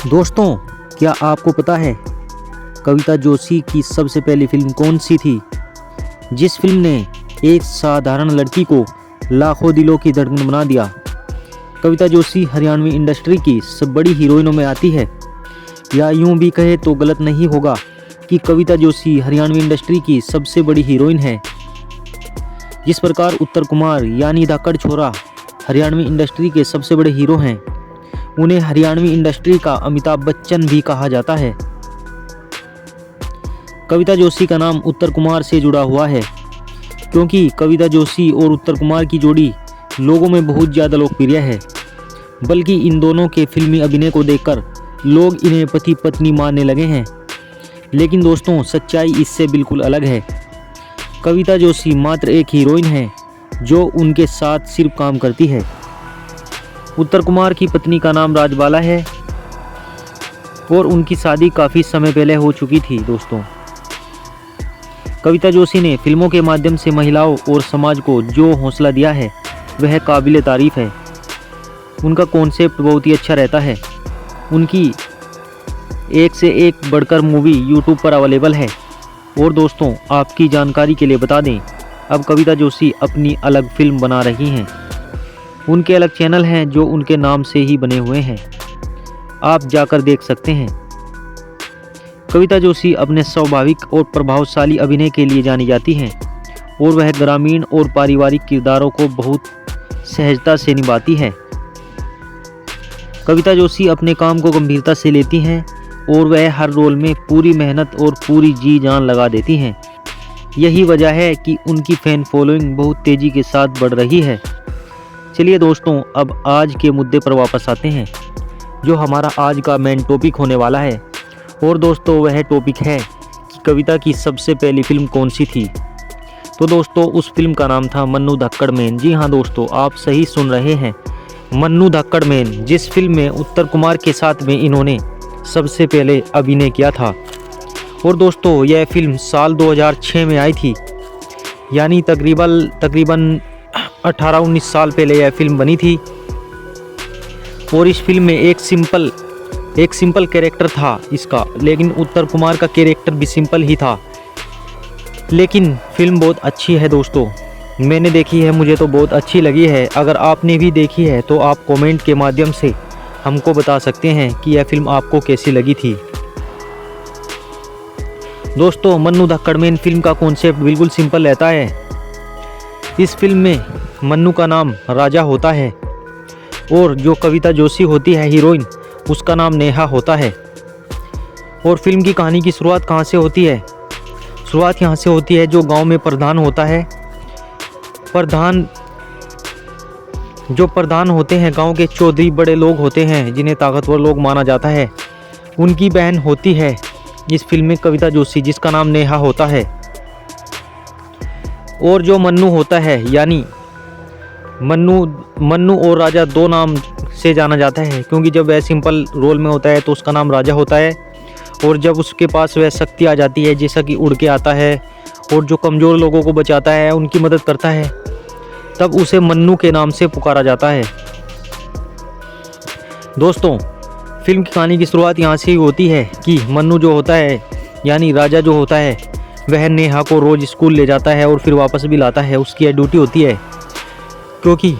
दोस्तों, क्या आपको पता है कविता जोशी की सबसे पहली फिल्म कौन सी थी, जिस फिल्म ने एक साधारण लड़की को लाखों दिलों की धड़कन बना दिया। कविता जोशी हरियाणवी इंडस्ट्री की सब बड़ी हीरोइनों में आती है, या यूं भी कहे तो गलत नहीं होगा कि कविता जोशी हरियाणवी इंडस्ट्री की सबसे बड़ी हीरोइन है। जिस प्रकार उत्तर कुमार यानी धाकड़ छोरा हरियाणवी इंडस्ट्री के सबसे बड़े हीरो हैं, उन्हें हरियाणवी इंडस्ट्री का अमिताभ बच्चन भी कहा जाता है। कविता जोशी का नाम उत्तर कुमार से जुड़ा हुआ है, क्योंकि कविता जोशी और उत्तर कुमार की जोड़ी लोगों में बहुत ज़्यादा लोकप्रिय है। बल्कि इन दोनों के फिल्मी अभिनय को देखकर लोग इन्हें पति पत्नी मानने लगे हैं। लेकिन दोस्तों, सच्चाई इससे बिल्कुल अलग है। कविता जोशी मात्र एक हीरोइन है जो उनके साथ सिर्फ काम करती है। उत्तर कुमार की पत्नी का नाम राजबाला है और उनकी शादी काफ़ी समय पहले हो चुकी थी। दोस्तों, कविता जोशी ने फिल्मों के माध्यम से महिलाओं और समाज को जो हौसला दिया है वह काबिल तारीफ़ है। उनका कॉन्सेप्ट बहुत ही अच्छा रहता है। उनकी एक से एक बढ़कर मूवी यूट्यूब पर अवेलेबल है। और दोस्तों, आपकी जानकारी के लिए बता दें, अब कविता जोशी अपनी अलग फिल्म बना रही हैं। उनके अलग चैनल हैं जो उनके नाम से ही बने हुए हैं, आप जाकर देख सकते हैं। कविता जोशी अपने स्वाभाविक और प्रभावशाली अभिनय के लिए जानी जाती हैं और वह ग्रामीण और पारिवारिक किरदारों को बहुत सहजता से निभाती है। कविता जोशी अपने काम को गंभीरता से लेती हैं और वह हर रोल में पूरी मेहनत और पूरी जी जान लगा देती हैं। यही वजह है कि उनकी फ़ैन फॉलोइंग बहुत तेज़ी के साथ बढ़ रही है। चलिए दोस्तों, अब आज के मुद्दे पर वापस आते हैं, जो हमारा आज का मेन टॉपिक होने वाला है। और दोस्तों, वह टॉपिक है कि कविता की सबसे पहली फिल्म कौन सी थी। तो दोस्तों, उस फिल्म का नाम था मन्नू धाकड़ मैन। जी हाँ दोस्तों, आप सही सुन रहे हैं, मन्नू धाकड़ मैन, जिस फिल्म में उत्तर कुमार के साथ में इन्होंने सबसे पहले अभिनय किया था। और दोस्तों, यह फिल्म साल 2006 में आई थी, यानी तकरीबन 18-19 साल पहले यह फिल्म बनी थी। और इस फिल्म में एक सिंपल कैरेक्टर था इसका, लेकिन उत्तर कुमार का कैरेक्टर भी सिंपल ही था। लेकिन फिल्म बहुत अच्छी है दोस्तों, मैंने देखी है, मुझे तो बहुत अच्छी लगी है। अगर आपने भी देखी है तो आप कमेंट के माध्यम से हमको बता सकते हैं कि यह फिल्म आपको कैसी लगी थी। दोस्तों, मन्नू धाकड़ मैन फिल्म का कॉन्सेप्ट बिल्कुल सिंपल रहता है। इस फिल्म में मन्नू का नाम राजा होता है और जो कविता जोशी होती है हीरोइन, उसका नाम नेहा होता है। और फिल्म की कहानी की शुरुआत कहाँ से होती है? शुरुआत यहाँ से होती है, जो गांव में प्रधान होता है। जो प्रधान होते हैं गांव के चौधरी, बड़े लोग होते हैं जिन्हें ताकतवर लोग माना जाता है। उनकी बहन होती है इस फिल्म में कविता जोशी, जिसका नाम नेहा होता है। और जो मन्नू होता है, यानी मन्नू और राजा दो नाम से जाना जाता है, क्योंकि जब वह सिंपल रोल में होता है तो उसका नाम राजा होता है। और जब उसके पास वह शक्ति आ जाती है, जैसा कि उड़ के आता है और जो कमज़ोर लोगों को बचाता है, उनकी मदद करता है, तब उसे मन्नू के नाम से पुकारा जाता है। दोस्तों, फिल्म की कहानी की शुरुआत यहाँ से ही होती है कि मन्नू जो होता है, यानी राजा जो होता है, वह नेहा को रोज़ स्कूल ले जाता है और फिर वापस भी लाता है। उसकी यह ड्यूटी होती है, क्योंकि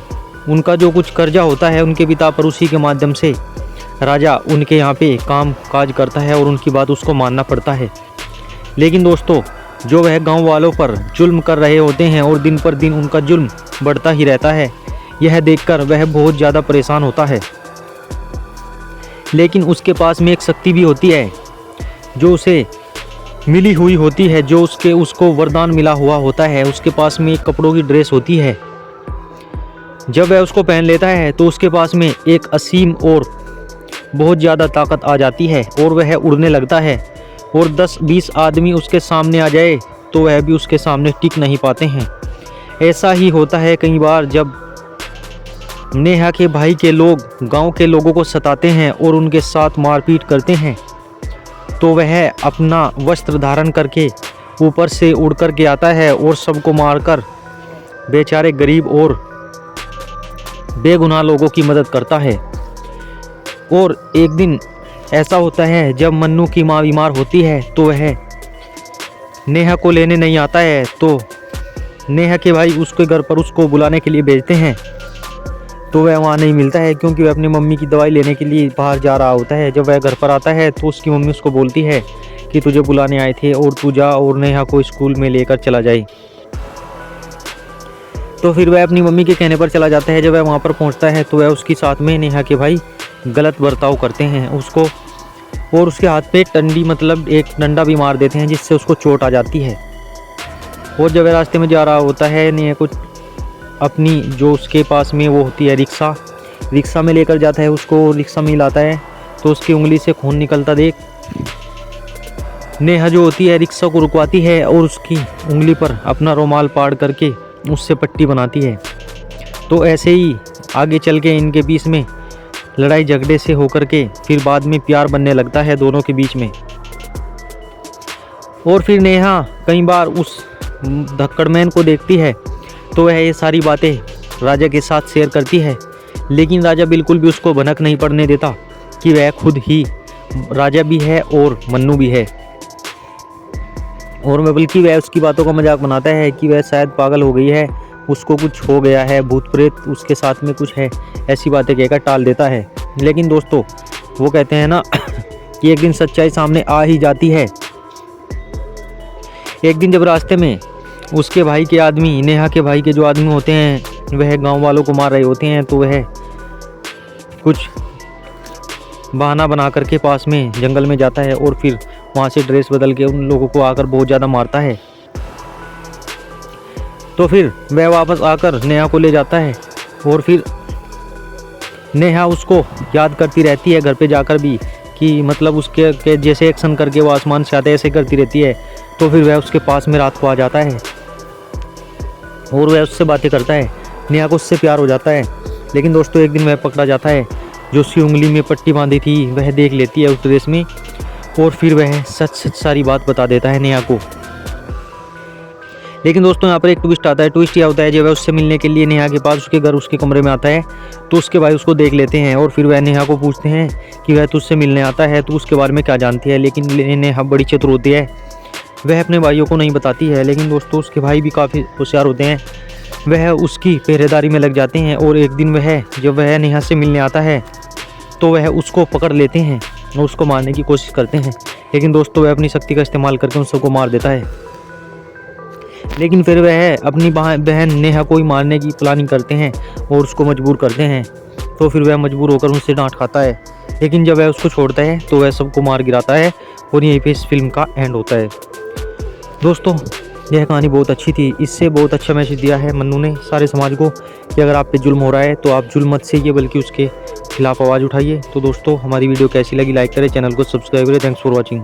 उनका जो कुछ कर्जा होता है उनके पिता पर, उसी के माध्यम से राजा उनके यहाँ पे काम काज करता है और उनकी बात उसको मानना पड़ता है। लेकिन दोस्तों, जो वह गांव वालों पर जुल्म कर रहे होते हैं और दिन पर दिन उनका जुल्म बढ़ता ही रहता है, यह देखकर वह बहुत ज़्यादा परेशान होता है। लेकिन उसके पास में एक शक्ति भी होती है जो उसे मिली हुई होती है, जो उसको वरदान मिला हुआ होता है। उसके पास में एक कपड़ों की ड्रेस होती है। जब वह उसको पहन लेता है तो उसके पास में एक असीम और बहुत ज़्यादा ताकत आ जाती है और वह उड़ने लगता है। और 10-20 आदमी उसके सामने आ जाए तो वह भी उसके सामने टिक नहीं पाते हैं। ऐसा ही होता है कई बार, जब नेहा के भाई के लोग गांव के लोगों को सताते हैं और उनके साथ मारपीट करते हैं, तो वह अपना वस्त्र धारण करके ऊपर से उड़ कर के आता है और सबको मारकर बेचारे गरीब और बेगुनाह लोगों की मदद करता है। और एक दिन ऐसा होता है जब मन्नू की माँ बीमार होती है तो वह नेहा को लेने नहीं आता है, तो नेहा के भाई उसके घर पर उसको बुलाने के लिए भेजते हैं, तो वह वहाँ नहीं मिलता है क्योंकि वह अपनी मम्मी की दवाई लेने के लिए बाहर जा रहा होता है। जब वह घर पर आता है तो उसकी मम्मी उसको बोलती है कि तुझे बुलाने आए थे और तू जा और नेहा को स्कूल में लेकर चला जाए। तो फिर वह अपनी मम्मी के कहने पर चला जाता है। जब वह वहाँ पर पहुँचता है तो वह उसके साथ में नेहा के भाई गलत बर्ताव करते हैं उसको, और उसके हाथ पे टंडी मतलब एक डंडा भी मार देते हैं जिससे उसको चोट आ जाती है। और जब वह रास्ते में जा रहा होता है नेहा को अपनी जो उसके पास में वो होती है रिक्शा में लेकर जाता है उसको, रिक्शा में लाता है तो उसकी उंगली से खून निकलता देख नेहा जो होती है रिक्शा को रुकवाती है और उसकी उंगली पर अपना रुमाल पाड़ करके उससे पट्टी बनाती है। तो ऐसे ही आगे चल के इनके बीच में लड़ाई झगड़े से होकर के फिर बाद में प्यार बनने लगता है दोनों के बीच में। और फिर नेहा कई बार उस धक्कड़मैन को देखती है तो वह ये सारी बातें राजा के साथ शेयर करती है, लेकिन राजा बिल्कुल भी उसको भनक नहीं पड़ने देता कि वह खुद ही राजा भी है और मन्नू भी है। और बल्कि वह उसकी बातों का मजाक बनाता है कि वह शायद पागल हो गई है, उसको कुछ हो गया है, भूत प्रेत उसके साथ में कुछ है, ऐसी बातें कहकर टाल देता है। लेकिन दोस्तों वो कहते हैं ना कि एक दिन सच्चाई सामने आ ही जाती है। एक दिन जब रास्ते में उसके भाई के आदमी, नेहा के भाई के जो आदमी होते हैं वह गांव वालों को मार रहे होते हैं, तो वह कुछ बहाना बना करके पास में जंगल में जाता है और फिर वहाँ से ड्रेस बदल के उन लोगों को आकर बहुत ज़्यादा मारता है। तो फिर वह वापस आकर नेहा को ले जाता है और फिर नेहा उसको याद करती रहती है घर पे जाकर भी कि मतलब उसके के जैसे एक्शन करके वो आसमान से आते ऐसे करती रहती है। तो फिर वह उसके पास में रात को आ जाता है और वह उससे बातें करता है, नेहा को उससे प्यार हो जाता है। लेकिन दोस्तों एक दिन वह पकड़ा जाता है, जो उसकी उंगली में पट्टी बांधी थी वह देख लेती है उस ड्रेस में, और फिर वह सच सारी बात बता देता है नेहा को। लेकिन दोस्तों यहाँ पर एक ट्विस्ट आता है। ट्विस्ट यह होता है जब वह उससे मिलने के लिए नेहा के पास उसके घर उसके कमरे में आता है तो उसके भाई उसको देख लेते हैं और फिर वह नेहा को पूछते हैं कि वह तुझसे मिलने आता है तो उसके बारे में क्या जानती है। लेकिन नेहा बड़ी चतुर होती है, वह अपने भाइयों को नहीं बताती है। लेकिन दोस्तों उसके भाई भी काफ़ी होशियार होते हैं, वह उसकी पहरेदारी में लग जाते हैं। और एक दिन जब वह नेहा से मिलने आता है तो वह उसको पकड़ लेते हैं और उसको मारने की कोशिश करते हैं। लेकिन दोस्तों वह अपनी शक्ति का इस्तेमाल करके उन सबको मार देता है। लेकिन फिर वह अपनी बहन नेहा को ही मारने की प्लानिंग करते हैं और उसको मजबूर करते हैं। तो फिर वह मजबूर होकर उनसे डांट खाता है। लेकिन जब वह उसको छोड़ता है तो वह सबको मार गिराता है और यहीं पे इस फिल्म का एंड होता है। दोस्तों यह कहानी बहुत अच्छी थी, इससे बहुत अच्छा मैसेज दिया है मन्नू ने सारे समाज को कि अगर आप पे जुल्म हो रहा है तो आप जुल्म मत सहिए बल्कि उसके खिलाफ आवाज़ उठाइए। तो दोस्तों हमारी वीडियो कैसी लगी लाइक करें, चैनल को सब्सक्राइब करें। Thanks for watching.